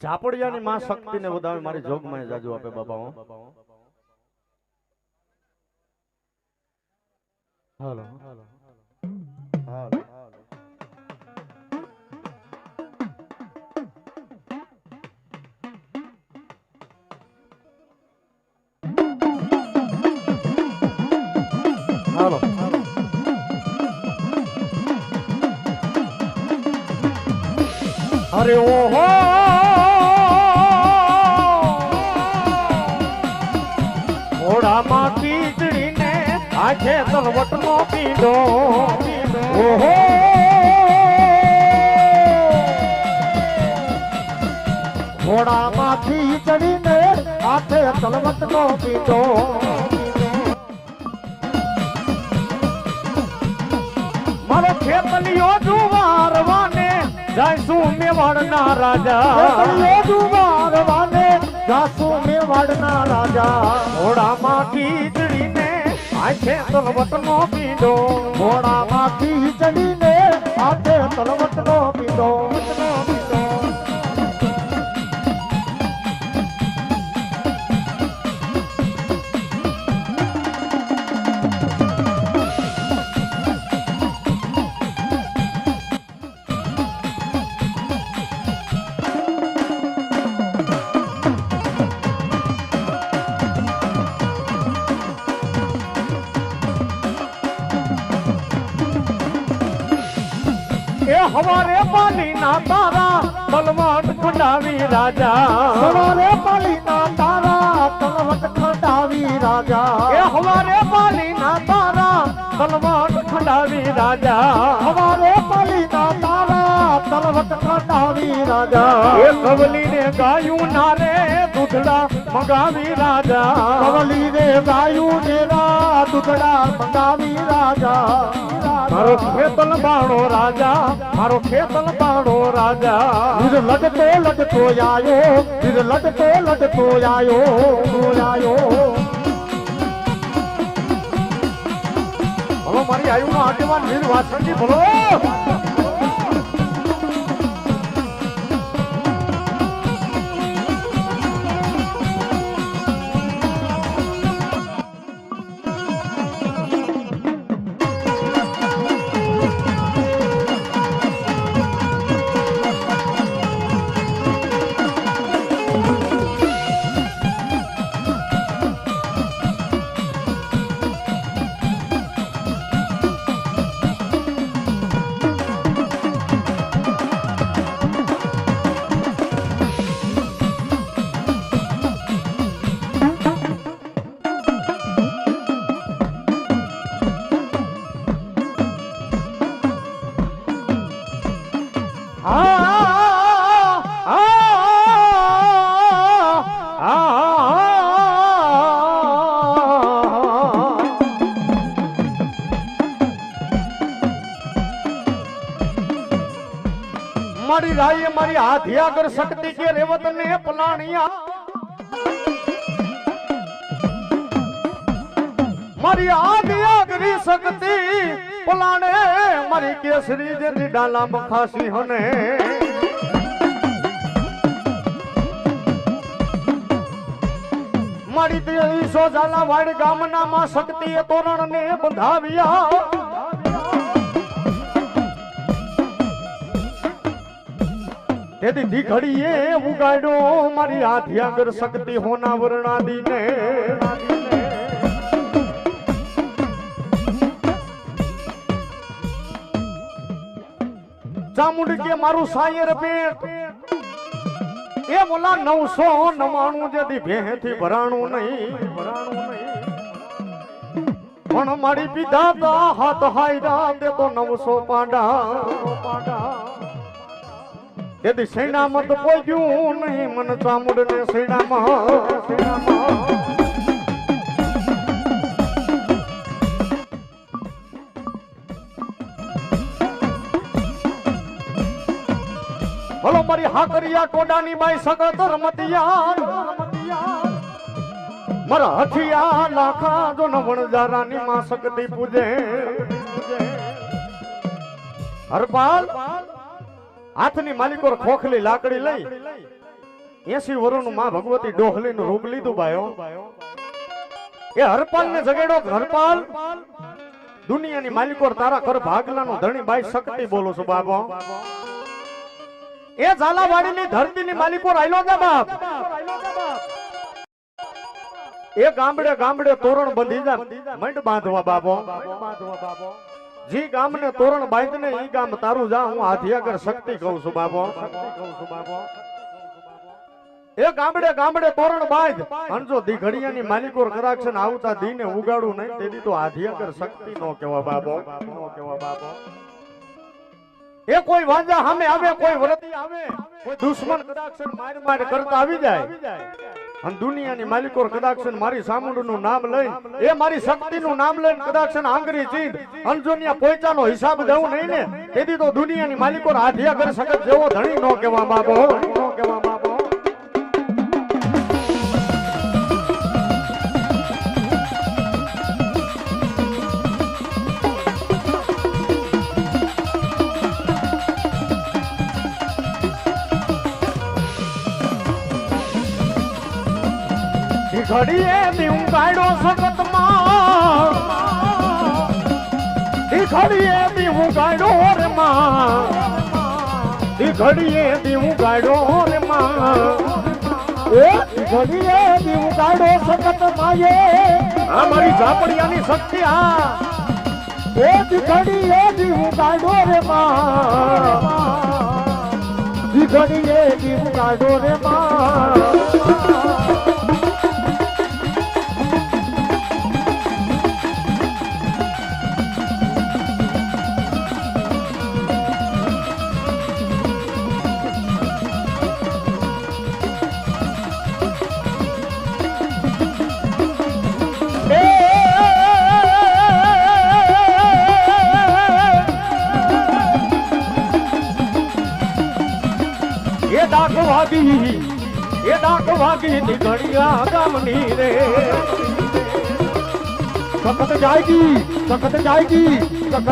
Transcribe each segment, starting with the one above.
ઝાપડિયાની માં શક્તિ ને વધાવે મારી જોગમાં જાજુ આપે બાબા હું હાલો હાલો હાલો અરે ઓહો ઘોડામાં કીચડીને આખે તલવટનો પીડો ઓહો ઘોડામાં કીચડીને આખે તલવટનો પીડો મારો ખેતલિયો જુવારવાને જાસુ મેવાડના રાજા જુવારવાને જાસુ મેવાડના રાજા ઘોડામાં ખીચડીને આખે તલવટનો પીડો ઘોડામાં ખીચડીને આખે તલવટનો પીડો हमारे पाली ना तारा तलवट खंडावी राजा हमारे पाली ना तारा तलवट खंडावी राजा ये हमारे पाली ना तारा तलवट खंडावी राजा हमारे पाली ना तारा तलवट खंडावी राजा ये कवली ने गायू नारे दूधड़ा मंगावी राजा कवली ने गायू नेरा दूधड़ा मंगावी राजा मारो खेतल बाणो राजा मारो खेतल बाणो राजा फिर लटतो आयो फिर लटतो आयो बोलो मारी आयु नो आगेवान वीर वासण जी बोलो मारी राय मारी हाथिया कर सकती के रेवत ने पलानिया मारी हाथिया करी सकती पलाने मारी केसरी जे डाला मखासी होने मारी तेरी सो जाला वाड़ गामना मा सकती तोरण ने बंधाविया यदि दिखड़िए उगाड़ो मारी हाथिया कर सकती होना वर्णादी ने चामुंड के मारू सायर पेट ये बोला 999 यदि भेह थी भराणु नहीं पण मारी पीधा ता हाथ हायरा दे तो 900 पांडा यदि सेना मत पोजू नहीं मन चामुंड ने सेना बोलो मारी हाकरिया टोडानी बाई सगत रमतिया मरा हथिया लाखा जो नवण जारानी मां सकती पूजे हरपाल હાથની માલિકોર ખોખલી લાકડી લઈ 80 વર્ષનું માં ભગવતી ડોહલીનું રૂપ લીધું બાયો એ હરપાલ ને જગેડો હરપાલ દુનિયાની માલિકોર તારા ઘર ભાગલાનો ધણી બાઈ શક્તિ બોલો છો બાબો એ ઝાલાવાડીની ધરતીની માલિકોર આયલો છે બાપ એ ગામડે ગામડે તોરણ બંધી જા મંડ બાંધવા બાબો જી ગામને તોરણ બાંધને ઈ ગામ તારું જા હું આધ્યાગર શક્તિ કહું છું બાબો એ ગામડે ગામડે તોરણ બાંધ અંજો દીઘડિયાની માલિકોર કરાક્ષન આવતા દીને ઉગાડું નહીં તેથી તો આધ્યાગર શક્તિ નો કહેવા બાબો એ કોઈ વાંજા સામે આવે કોઈ વરતી આવે કોઈ દુશ્મન કદાક્ષન માર માર કરતા આવી જાય અને દુનિયાની માલિકોર કદાક્ષન મારી સામુંડનું નામ લઈને એ મારી શક્તિનું નામ લઈને કદાક્ષન આંગરી ચીંધ અંજોનિયા પોઈચાનો હિસાબ દેવું નહીં ને તેથી તો દુનિયાની માલિકોર આધ્યાગર શક્તિ જેવો ધણી નો કહેવા બાબો ઘડીએ દીવું ગાડો સગતમાં ઘડીએ દીવું ગાડો રે માં ઘડીએ દીવું ગાડો રે માં એ ઘડીએ દીવું ગાડો સગતમાં એ આ મારી ઝાપડિયાની શક્તિ આ એ ઘડીએ દીવું ગાડો રે માં ઘડીએ દીવું ગાડો રે માં डाक वागी निगड़िया गामनी रे सकत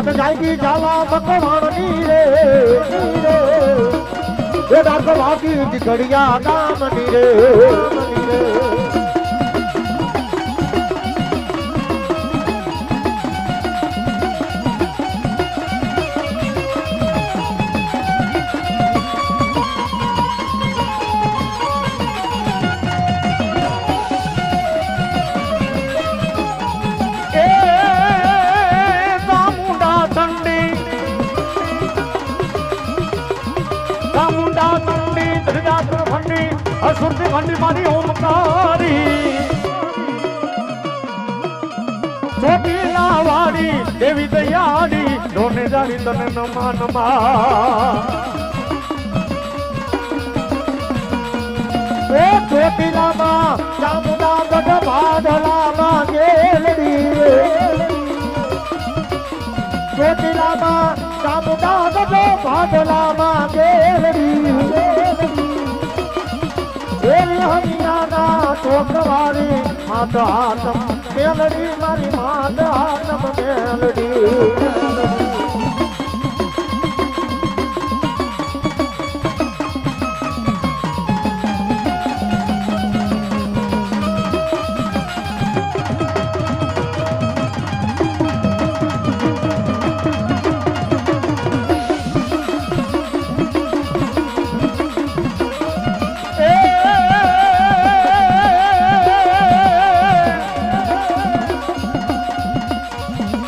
जाएगी जाला मकवानी रे ये डाक वागी निगड़िया गामनी रे असुरती भंडी मारी ओमकारी छोटी लावाड़ी देवी दयाड़ी दोने जारी तने नमा नमा ए छोटी लामा चामुंडा गढ़ भाडला गेलड़ी छोटी लामा चामुंडा गढ़ भाडला गेलड़ी हरियाणा टोकवारी मात आत्म मेलड़ी मारी मात आत्म मेलड़ी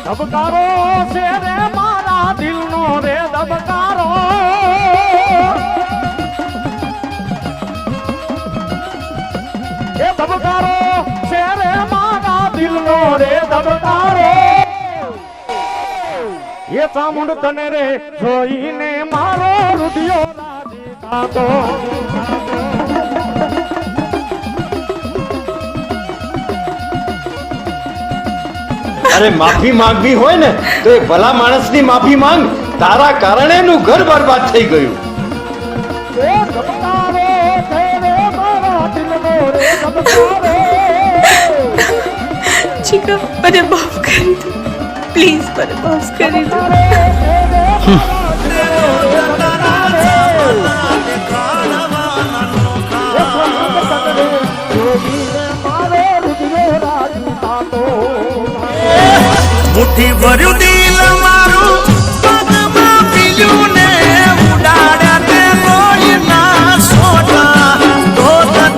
दबकारो से रे मारा दिल नो रे दबकारो ये दबकारो से रे मारा दिल नो रे दबकारो ये चामुंड तने रे जोईने मारो रुदियो राजी तो अरे माफी मांगवी होय ने तो एक भला माणसनी माफी मांग तारा कारणे નું ઘર બરબાદ થઈ ગયું એ દબકારો તેરે મારા દિલનો રે દબકારો ચીકા મને માફ કરી દો પ્લીઝ મને માફ કરી દો ભર્યું દિલ મારું પગમાં પીલ્યું ને ઉડાડ્યા તે લોહીના સોટા તો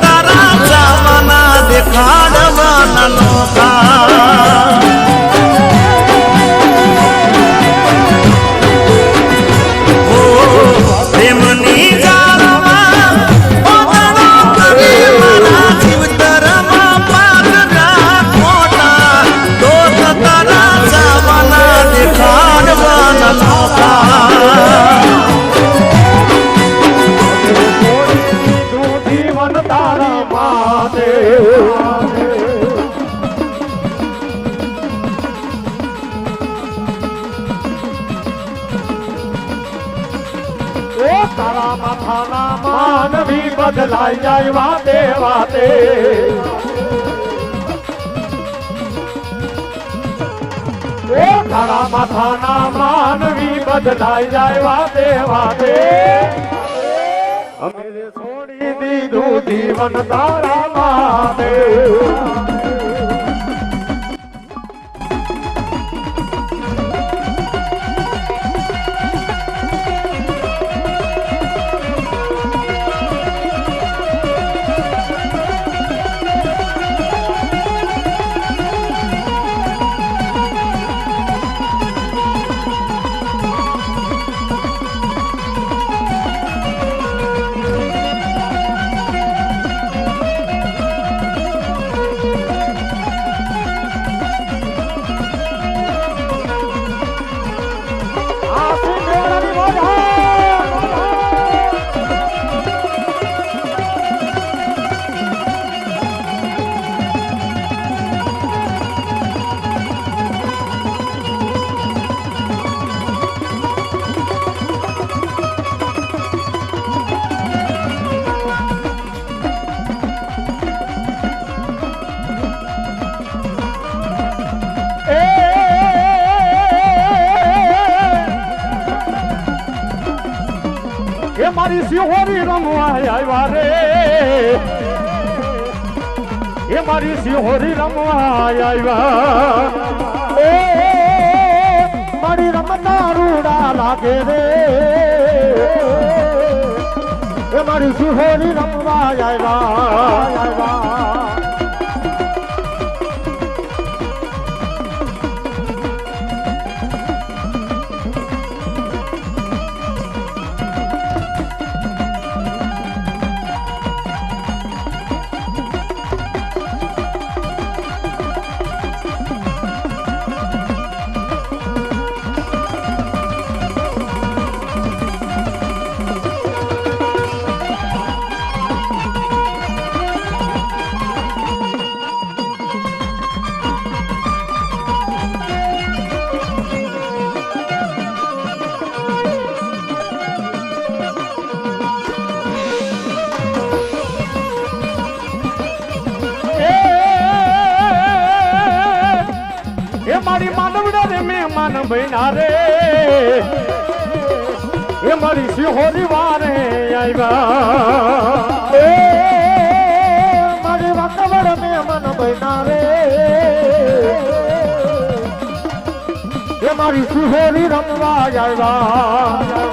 તારા જવાના દેખાડવાના નોતા પ્રેમની જાળમાં પોતાનો કરી મારા જીવતરમાં પાકના ખોટા તો તારા જવાના દેખાડવાના નોતા જીવન તારા માટે તારા માથાના માનવી બદલાઈ જાય વાતે વાતે તારા માથાના માનવી બદલાઈ જાય વાતે વાતે અમે છોડી દીધું જીવન તારા માટે મારી સિંહોરી રમવા આવ્યા રે એ મારી સિંહોરી રમવા આવ્યા મારી રમતા રૂડા લાગે રે એ મારી સિંહોરી રમવા આવ્યા મારી માનવડા રે મહેમાન બન્યા રે એ મારી સિંહોરી વારે આવ્યા મારી વાકવડ મહેમાન બન્યા રે એ મારી સિંહોરી રમવા આવ્યા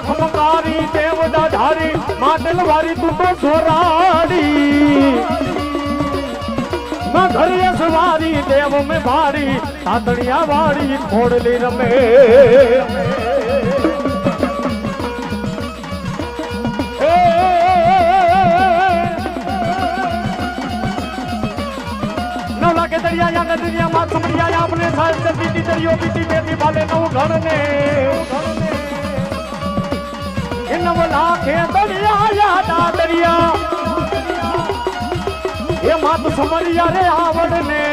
ખમકારી દેવદા ધારી માટલ વારી તું તો છોરાડી માં ઘરે સવારી દેવ में भारी तातड़िया वाड़ी खोड़ली रमे नौला के दरिया या नदिया मात समरिया या अपने साथ से बीती दरियो बीती बेटी वाले नौ घर ने नवला के दरिया या दरिया ये मात समरिया रे आवड़ ने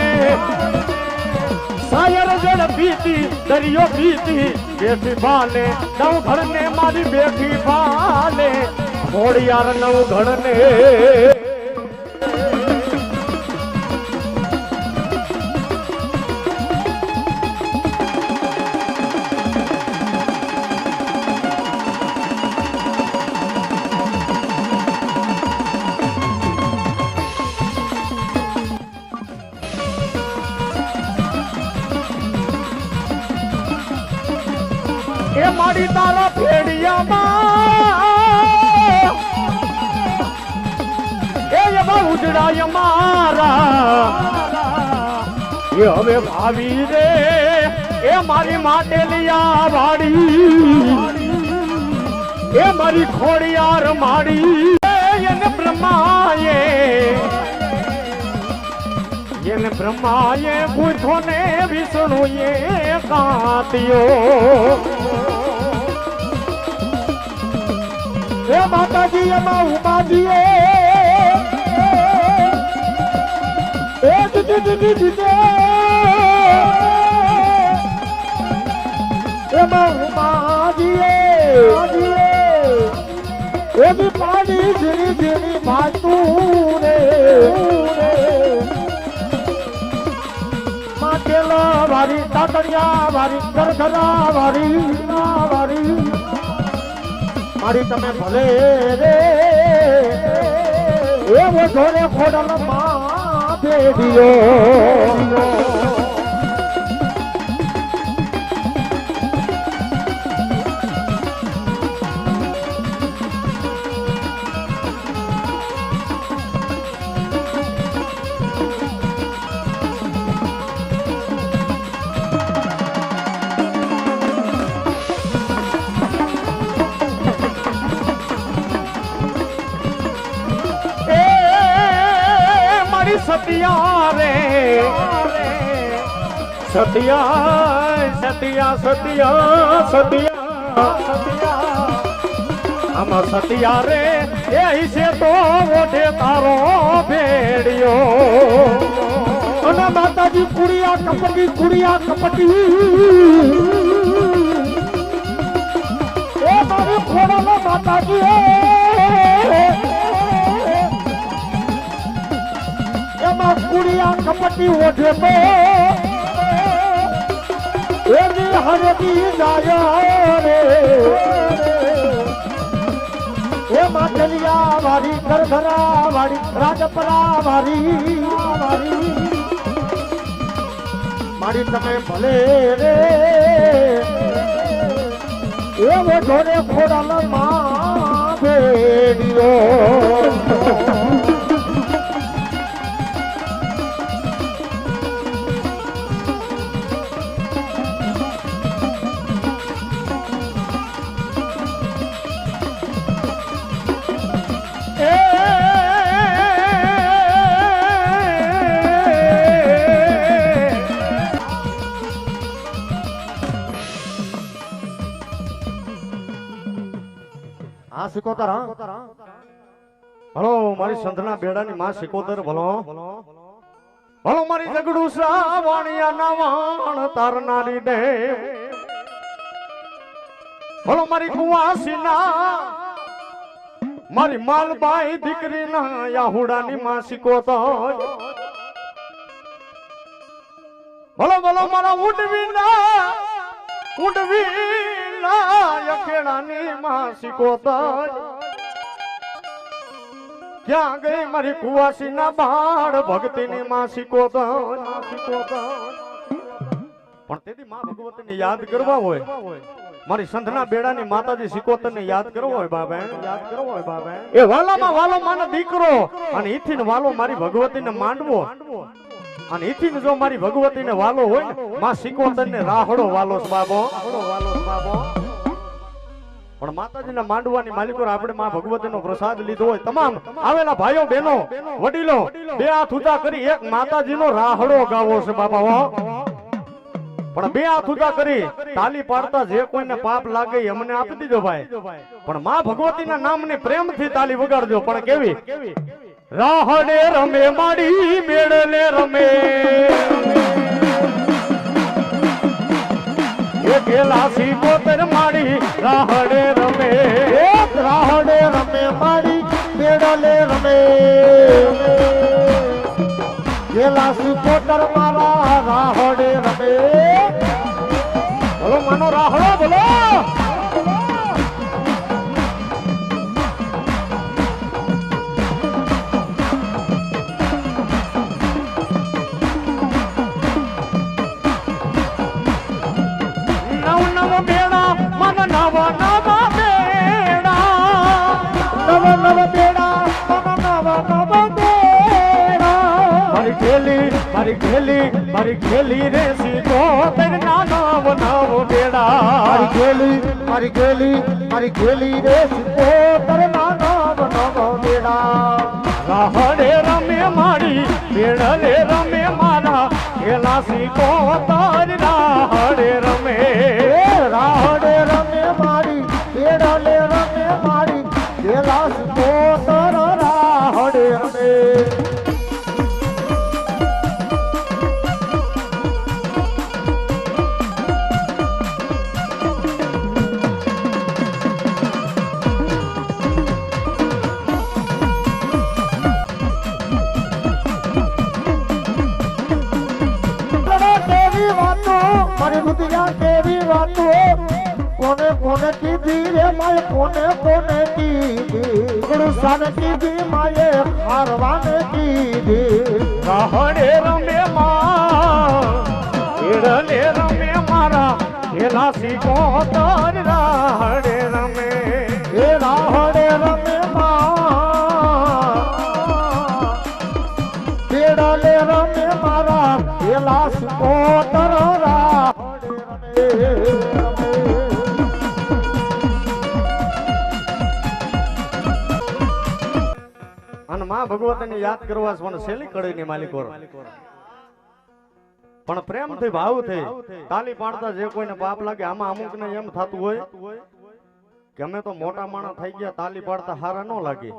સાયર જળ પીતી દરિયો પીતી બેઠી ભાલે નવ ઘડને મારી બેઠી ભાલે ઘોડિયાર નવ ઘડને એ મારી તારા ફેડિયામાં એ એવા ઉજળાય મારા એ હવે ભાવી રે એ મારી માટે લિયા વાડી એ મારી ખોડિયાર માડી એને બ્રહ્માએ પૂછો ને વિષ્ણુએ કાંતિયો એ માતાજી એમાં ઉમાજી એ દીદી એમાં ઉમાજી એ બી પાણી ઝીણી ઝીણી ભાતું રે માટેલા વારી તાતણિયા વારી ગરગરા વારી મારી તમે ભલે રે એવો જોરે ખોડલ માં ભેડિયો સતિયા રે સતિયા આમાં સતિયા રે એ છે તો ઓઢે તારો ભેડિયો અને માતાજી કુડિયા કપટી એ મારી ખોડાનો માતાજી એમાં કુડિયા કપટી ઓઢે તો એની હરદી જાય રે એ માતલિયા વારી ગરગરા વારી રાજપરા વારી મારી તમે ભલે રે એવો જોડે ખોડાલ માં ભેડિયો સિકોતર હલો મારી સંતના બેડાની માં સિકોતર ભલો મારી જગડું શ્રાવણિયા નાવાણ તારનારી દે ભલો મારી કુવાસીના મારી માલબાઈ દીકરીના યાહુડાની માં સિકોતર ભલો મારા ઉડવી અખેડાની માં સિકોતર ક્યાં ગઈ મારી કુવાસી ના બાળ ભક્તિની માં સિકોતર પણ તેથી માં ભગવતીને યાદ કરવા હોય મારી સંધના બેડાની માતાજી સિકોતરને યાદ કરવો હોય બાબા એ વાલામાં વાલો માનો દીકરો અને ઈથી વાલો મારી ભગવતીને માંડવો અને ઈથી જો મારી ભગવતીને વાલો હોય ને માં સિકોતરને રાહડો વાલો બાબો પણ માતાજીના માંડવાની માલિકો આપણે માં ભગવતીનો પ્રસાદ લીધો હોય તમામ આવેલા ભાઈઓ બહેનો વડીલો બે હાથ ઊંચા કરી એક માતાજીનો રાહડો ગાવો છે બાબા પણ બે હાથ ઊંચા કરી તાલી પાડતા જે કોઈને પાપ લાગે અમને આપી દીધો ભાઈ પણ માં ભગવતીના નામની પ્રેમથી તાલી વગાડજો પણ કેવી રાહડે રમે માડી મેળલે રમે કેલાસી બોતર માડી રાહડે રમે રાહડે રમે માડી બેડલે રમે કેલાસી બોતર મારા રાહડે રમે બોલો માનો રાહડો બોલો મારી ખેલી રે સીધો તર નાનો નવો બેડા મારી ખેલી રે સીધો તર નાનો નવો બેડા રાહડે રમે માડી બેડલે રમે મારા ખેલાસી કો તર રાહડે રમે માડી બેડલે રમે માડી ખેલાસી કો તર રાહડે રમે કેવી વાતો કોને કોને કીધી રે માય કોને કીધી ગુરુસાને કીધી માયે હારવાને કીધી રાહડે રમે એડલે રમે મારા ખેલાસી કોતર રાહડે રમે એ રાહડે રમે એડલે રમે મારા ખેલાસી કોતર અને માં ભગવતીને યાદ કરવા પણ શેલી કડીની માલિકો પણ પ્રેમ થી ભાવ થઈ તાલી પાડતા જે કોઈને પાપ લાગે આમાં અમુક ને એમ થતું હોય કે અમે તો મોટા માણસ થઈ ગયા તાલી પાડતા હારા ન લાગે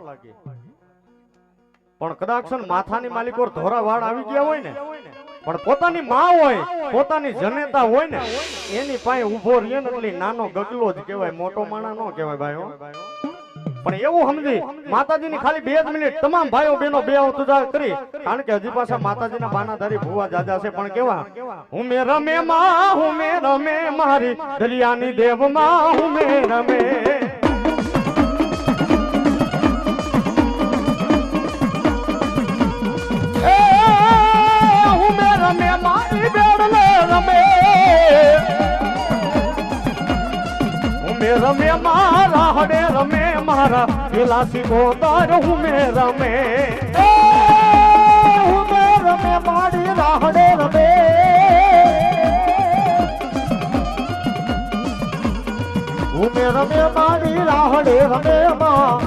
પણ કદાચ માથાની માલિકો ધોરા વાળ આવી ગયા હોય ને પણ પોતાની માં હોય પોતાની જનેતા હોય ને એની પાસે ઉભો રહે ને એટલે નાનો ગગલો જ કહેવાય મોટો માણા નો કહેવાય ભાઈઓ પણ એવું સમજી માતાજીની ખાલી 2 જ મિનિટ તમામ ભાઈઓ બહેનો બે અવતુજા કરી કારણ કે હજી પાછા માતાજીના બાનાધારી ભુવા જાજા છે પણ કેવા હું મે રમે મારી દરિયાની દેવમાં હું મે રમે મારી બેડલે રમે રમે મારા હડે રમે મારા ખેલાસી કોતર હું મે રમે માડી રાહડે રમે રમે માડી રાહડે રમે માં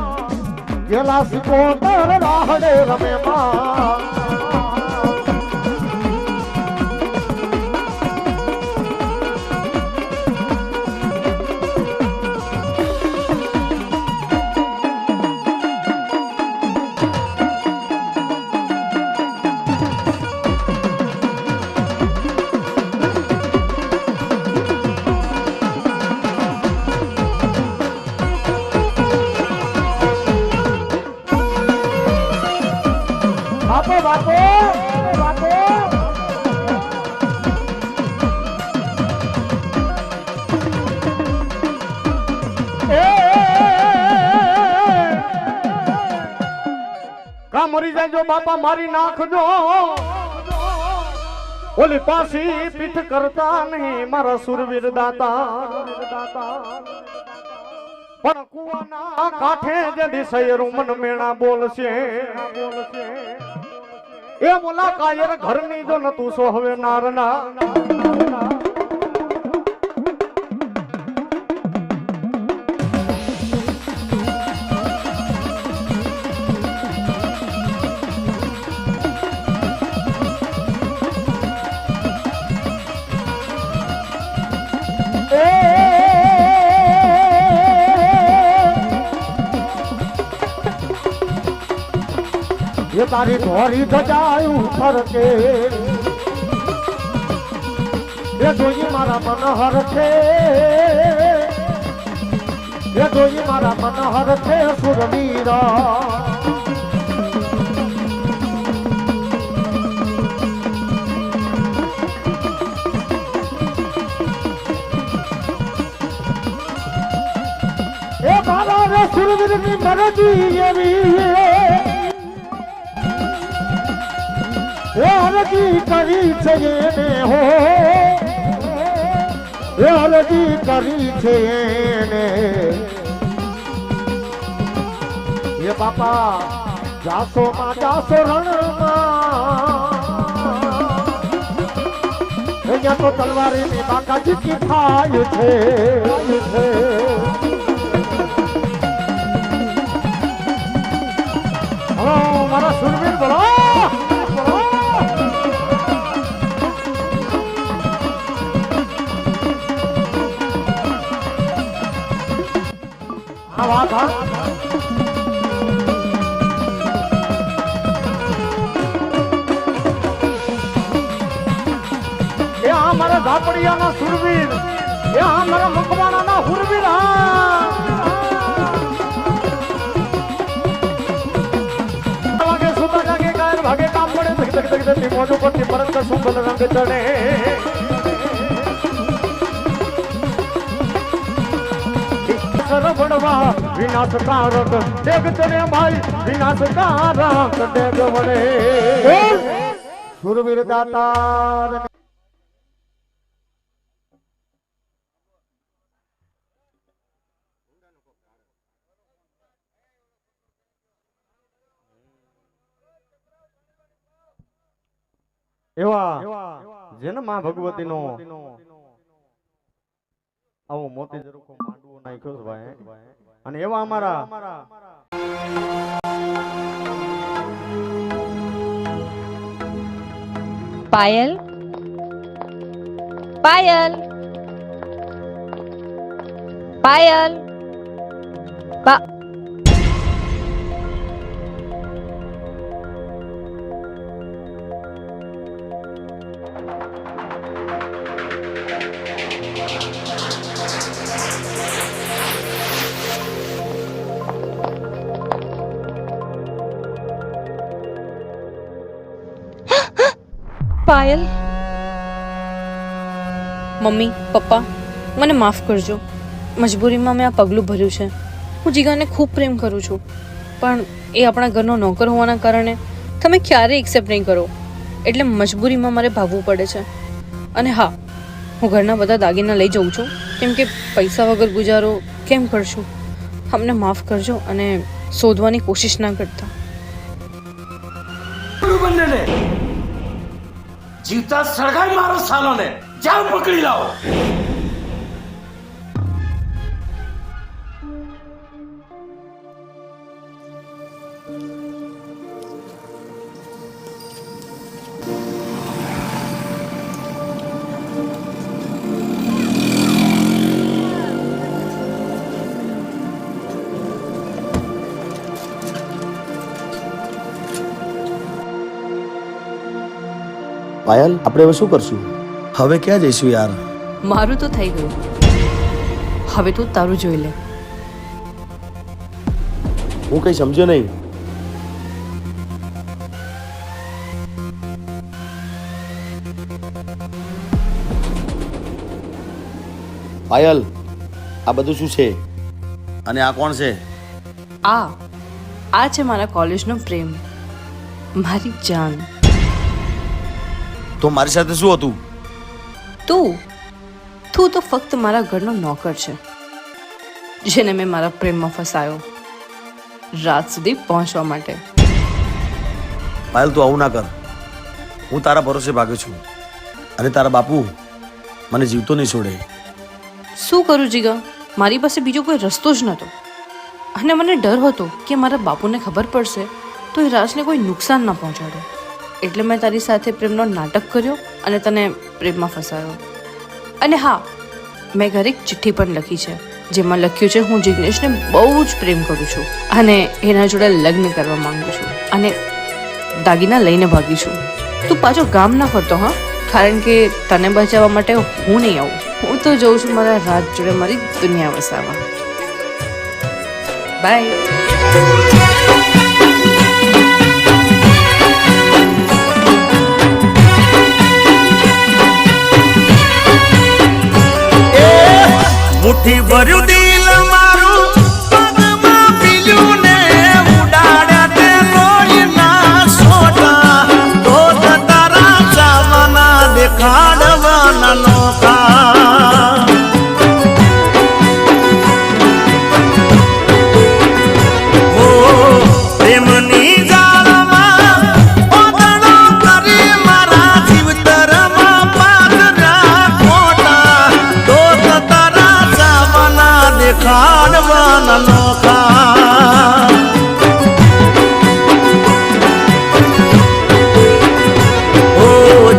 ખેલાસી કોતર રાહડે રમે માં બાપો કા મરી જાય જો બાપા મારી નાખજો ઓલી પાસી પીઠ કરતા નહીં મારા સુરવીર દાતા પણ કુવાના કાંઠે જે દિશયરું મન મેણા બોલશે એ મોલા કાયર ઘરની જો નતું સો હવે નારના ये तारी धोरी धजायू फरके એ જોઈ મારા મનોહર છે એ જોઈ મારા મનોહર છે સુરવીરા એ મારા રે સુરવીરની મરજી એવી એ અરજી કરી છે એને હો એ અરજી કરી છે એને એ બાપા જાસો માં જાસો રણમાં અહીંયા તો તલવારી ની બાકાજી કી થાય છે મારા સુરવીર બોલો આ વાત હા એ આ મારા ઝાપડિયાના સુરવીર એ આ મારા મકવાણાના હુરવીર ભાગે કામ પડે ધક ધક ધક મોજો પરથી પરત સુંદર રંગ ચડે સરવડવા વિનાશકારક દેગ ચડે ભાઈ વિનાશકારક દેગ વડે સુરવીર દાતાર એવા જેને માં ભગવતીનો આવો મોતી જરૂખો માંડવો નાખ્યો છે ભાઈ અને એવા અમારા પાયલ પાયલ પાયલ પાયલ મમ્મી પપ્પા મને માફ કરજો મજબૂરીમાં મેં આ પગલું ભર્યું છે હું જીગાને ખૂબ પ્રેમ કરું છું પણ એ આપણા ઘરનો નોકર હોવાના કારણે તમે ક્યારેય એક્સેપ્ટ નહીં કરો એટલે મજબૂરીમાં મારે ભાગવું પડે છે અને હા હું ઘરના બધા દાગીના લઈ જાઉં છું કેમ કે પૈસા વગર ગુજારો કેમ કરશું અમને માફ કરજો અને શોધવાની કોશિશ ના કરતા જીવતા સળગાઈ મારો સાલોને જાવ પકડી લાવો પાયલ આપણે હવે શું કરશું? હવે ક્યાં જઈશું યાર? મારું તો થઈ ગયું હવે તું તારું જોઈ લે હું કઈ સમજ્યો નહીં. પાયલ આ બધું શું છે અને આ કોણ છે? આ છે મારા કોલેજનો પ્રેમ મારી જાન. તો મારી સાથે શું હતું? તું તો ફક્ત મારા ઘરનો નોકર છે જેને મેં મારા પ્રેમમાં ફસાયો રાત સુધી પહોંચવા માટે. પાયલ તું આવું ના કર. હું તારા ભરોસે ભાગ્યો છું અને તારા બાપુ મને જીવતો નહીં છોડે. શું કરું જીગા મારી પાસે બીજો કોઈ રસ્તો જ નહોતો અને મને ડર હતો કે મારા બાપુને ખબર પડશે તો એ રાજને કોઈ નુકસાન ના પહોંચાડે એટલે મેં તારી સાથે પ્રેમનો નાટક કર્યો અને તને પ્રેમમાં ફસાયો. અને હા મેં ઘરે એક ચિઠ્ઠી પણ લખી છે જેમાં લખ્યું છે હું જિગ્નેશને બહુ જ પ્રેમ કરું છું અને એના જોડે લગ્ન કરવા માંગુ છું અને દાગીના લઈને ભાગી છું. તું પાછો ગામ ના ફરતો હા કારણ કે તને બચાવવા માટે હું નહીં આવું. હું તો જઉં છું મારા રાજ જોડે મારી દુનિયા વસાવવા. બાય. મુઠ્ઠી ભર્યું દિલ મારું પગમાં પીલ્યું ને ઉડાડ્યા તે લોહીના સોટા તો તારા ચાવના દેખાડવાના નોખા ઓ પ્રેમની જાળમાં ઓગણો કરી મારા જીવતરમાં પાદરા ખોટા તો તારા ચાવના દેખાડવાના નોખા ઓ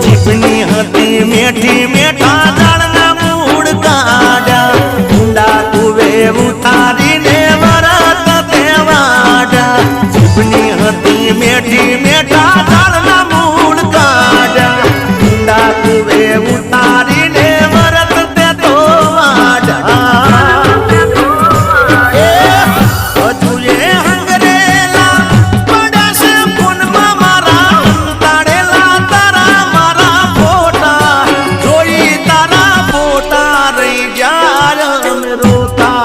જીભની હતી મેઠી મેઠા ઝાડના મૂળ કાઢ્યા ઊંડા કુવે ઉતારીને વરત દેવાડા જીભની હતી મેઠી મેઠા ઝાડના મૂળ કાઢ્યા ઊંડા કુવે ઉતારીને વરત દેતો વાડા હજુએ હંગરેલા પડાશે ફૂનમાં મારા અંતાડેલા તારા મારા ફોટા જોઈ તારા ફોટા રહી ગયા અમે રોતા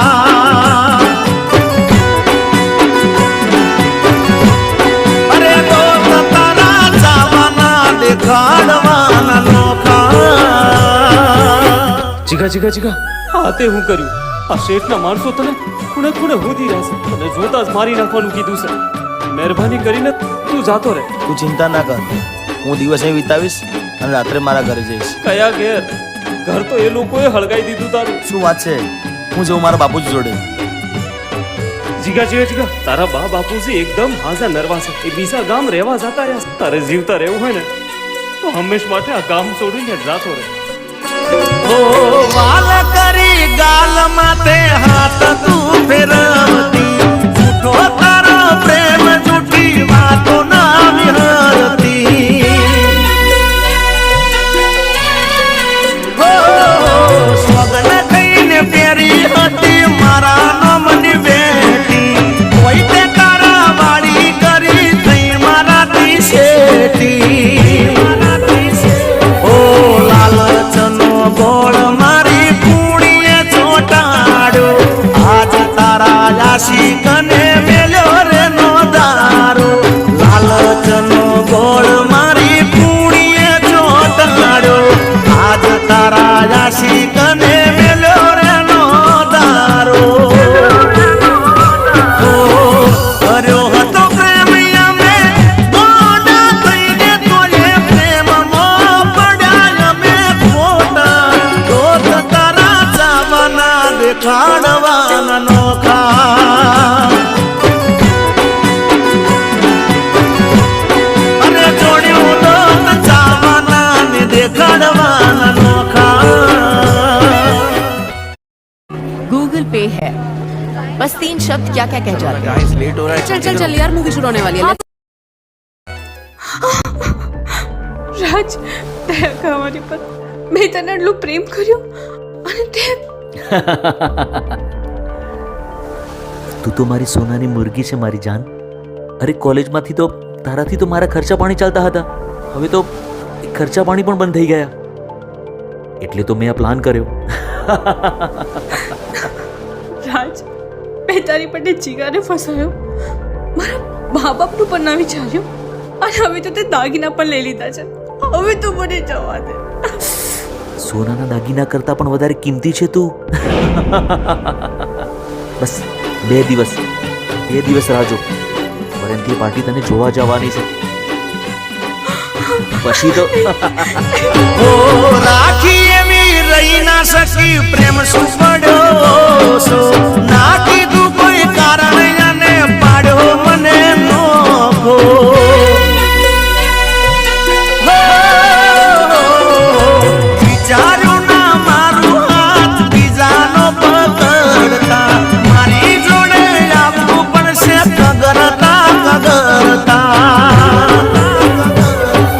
અરે દોસ્ત તારા ચાવાના દેખાડવાના નોખા જીગા હા તે હું કર્યું. આ શેઠના માણસો તને ખૂણે ખૂણે હોધી રહેશે અને જોતા જ મારી નાખવાનું કીધું છે. મહેરબાની કરીને તું જાતો રહે. તું ચિંતા ના કર, હું દિવસ અહીં વિતાવીશ અને રાત્રે મારા ઘરે જઈશ. કયા ઘેર? ઘર તો એ લોકોએ હળગાઈ દીધું તારું. શું વાત છે? હું જઉં મારા બાપુજી જોડે. જીગા તારા બા બાપુજી એકદમ હાજા નરવા છે. એ બીજા ગામ રહેવા જતા રહ્યા. તારે જીવતા રહેવું હોય ને તો હંમેશ માટે આ ગામ છોડીને જાતો રહે. ઓ વાલ કરી ગાલમાં તે હાથ તું ફેરવતી જૂઠો તારો પ્રેમ જૂઠી વાતો ના વિહરતી ઓ સ્વગન થઈને પેરી હતી મારા નોમની બેટી કોઈ તે તારા વાળી કરી થઈ મારાથી શેટી ઓ લાલચનો ગોળ મારી પૂણીએ ચોટાડ્યો આજ તારા આશિકને મેલ્યો રે નો દારો લાલચનો ગોળ મારી પૂણીએ ચોટાડ્યો આજ તારા આશિકને મેલ્યો રે નો દારો કર્યો હતો પ્રેમ અમે ગોડા થઈને તોય પ્રેમમાં પડ્યા અમે ખોટા દોત તારા ચાવના દેખાડવાના નોખા અને જોડ્યું દોત ચાવના ને દેખાડવાના નોખા गूगल पे है बस 3 शब्द क्या क्या कह जाते हैं લેટ હો રહા चल चल चल यार मूवी शुरू होने वाली है રાજ દયા કર મારી પર. મેં તને એટલું પ્રેમ કર્યો અને તે તું તો મારી સોનાની મુર્ગી છે મારી જાન. અરે કોલેજમાંથી તો તારાથી તો મારા ખર્ચા પાણી ચાલતા હતા. હવે તો એ ખર્ચા પાણી પણ બંધ થઈ ગયા. એટલે તો મેં આ પ્લાન કર્યો. રાજ મેં તારી માટે જીગાને ફસાયો, મારા મા બાપનું પણ ના વિચાર્યું અને હવે તો તે દાગીના પણ લઈ લીધા છે. હવે તો મને જવા દે. સોનાના દાગીના કરતાં પણ વધારે કિંમતી છે તું. બસ 2 દિવસ રાહ જો. પરંતુ પાર્ટી તને જોવા જવાની છે. પછી તો ઓ રાખી એવી રહી ના સકી પ્રેમ શું પડ્યો છો ના કીધું કોઈ કારણ અને પાડ્યો મને નોખો વિચાર્યું ના મારું હાથ બીજાનો પકડતા મારી જોડે આપવું પડશે કગરતા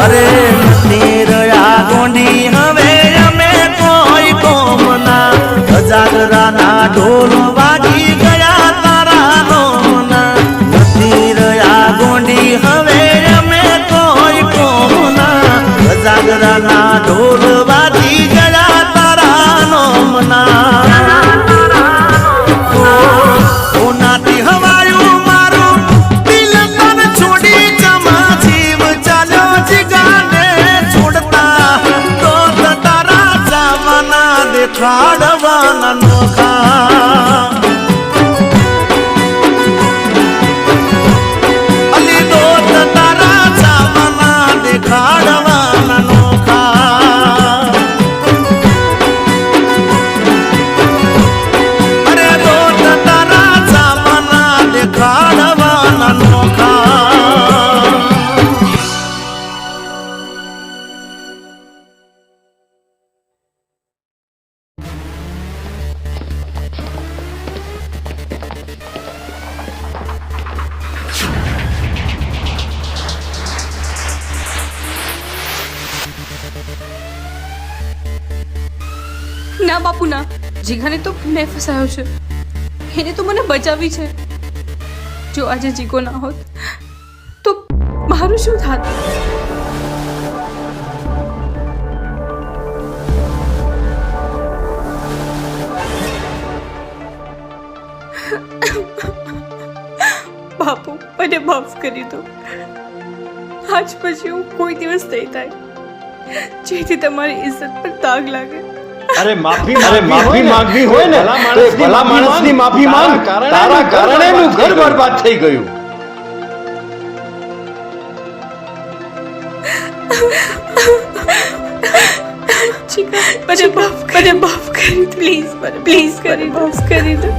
અરે નથી રહ્યા ગોંડી હવે અમે કોઈ કોમના ગજાગરાના ઢોલ વાગી ગયા તારા નોમના નથી રહ્યા ગોંડી હવે અમે કોઈ કોમના ગજાગરાના ઢોલ વાગી ગયા તારા નોમના નાતી હવાયું મારું દિલ તન છોડી જમા જીવ ચાલ્યો જીગાને છોડતા તો તારા જવાના દેખાડવાના નોખા અલી તો તારા જવાના દેખાડવાના નોખા અરે તો તારા જવાના દેખાડવાના નોખા ના બાપુ ના, જીગાને તો મેં ફસાયો છે. એને તો મને બચાવી છે. જો આજે જીગો ના હોત તો મારું શું થાત? બાપુ મને માફ કરી દો. આજ પછી હું કોઈ દિવસ નહીં થાય જેથી તમારી ઇજ્જત પર દાગ લાગે. અરે માફી માંગવી હોય ને તો એ ભલા માણસની માફી માંગ. તારા કારણે એનું ઘર બરબાદ થઈ ગયું. મને માફ કરી પ્લીઝ, મને પ્લીઝ કરી માફ કરી દો.